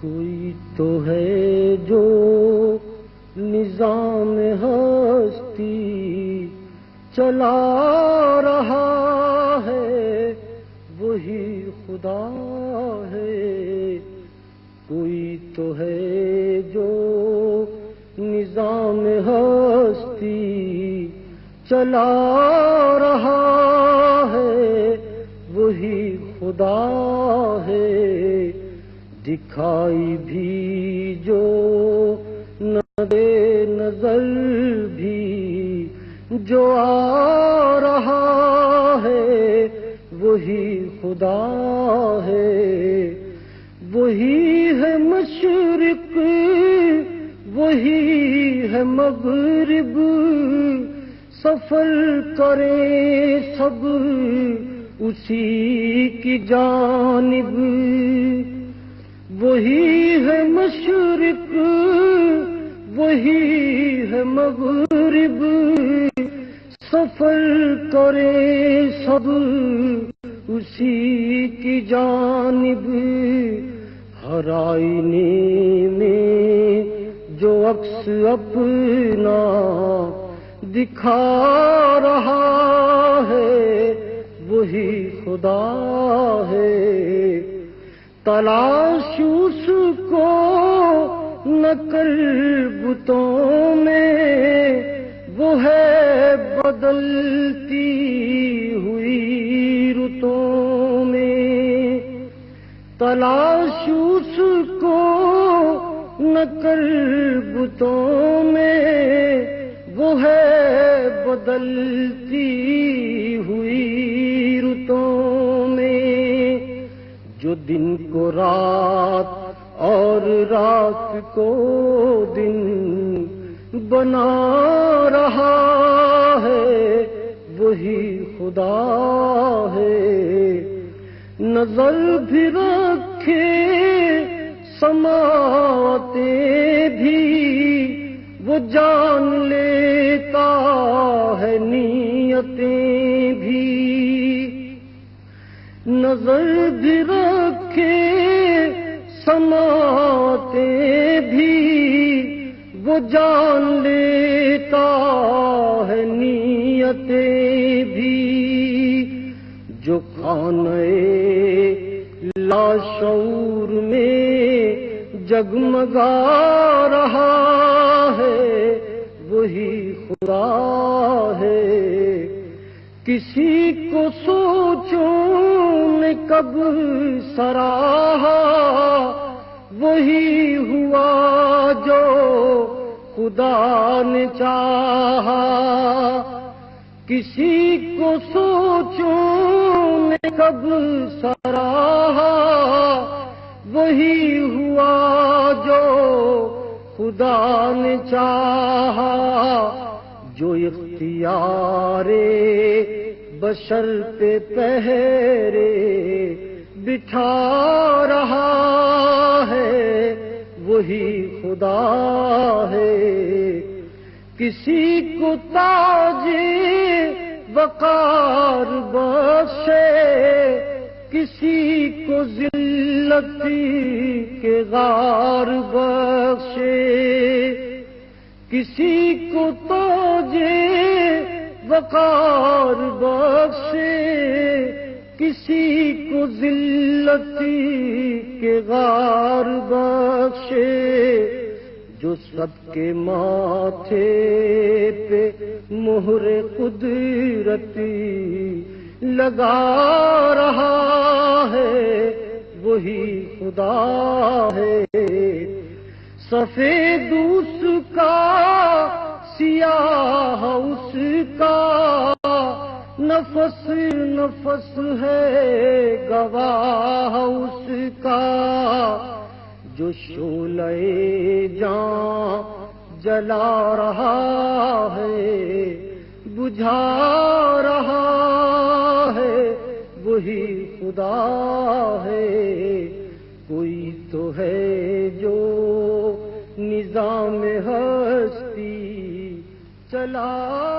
کوئی تو ہے جو نظام ہستی چلا رہا ہے، وہی خدا ہے۔ کوئی تو ہے جو نظام ہستی چلا رہا ہے، وہی خدا ہے۔ دکھائی بھی جو نہ دے نظر بھی جو آ رہا ہے، وہی خدا ہے۔ وہی ہے مشرق، وہی ہے مغرب، سفر کریں سب اسی کی جانب۔ وہی ہے مشرق، وہی ہے مغرب، سفر کریں سب اسی کی جانب۔ ہر آئینے میں جو عکس اپنا دکھا رہا ہے، وہی خدا ہے۔ تلاش اس کو نہ کر بتوں میں، وہ ہے بدلتی ہوئی رتوں میں۔ تلاش اس کو نہ کر بتوں میں، وہ ہے بدلتی ہوئی رتوں میں۔ جو دن کو رات اور رات کو دن بنا رہا ہے، وہی خدا ہے۔ نظر بھی رکھے سماعتیں بھی، وہ جان لیتا ہے نیتیں بھی۔ نظر بھی رکھے سماعتیں بھی، وہ جان لیتا ہے نیتیں بھی۔ جو خانہ لاشعور میں جگمگا رہا ہے، وہی خدا ہے۔ کسی کو سوچوں نے کب سراہا، وہی ہوا جو خدا نے چاہا۔ کسی کو سوچوں نے کب سراہا، وہی ہوا جو خدا نے چاہا۔ جو اختیار بشر پہ پہرے بٹھا رہا ہے، وہی خدا ہے۔ کسی کو تاج وقار بخشے، کسی کو ذلت کے غار بخشے۔ کسی کو تاج وقار بخشے، کسی کو ذلت کے غار بخشے۔ جو سب کے ماتھے پہ مہر قدرتی لگا رہا ہے، وہی خدا ہے۔ سفید اس کا، سیاہ اس کا، نفس نفس ہے گواہ اس کا۔ جو شعلہ جاں جلا رہا ہے، بجھا رہا ہے، وہی خدا ہے۔ کوئی تو ہے جو نظام ہستی چلا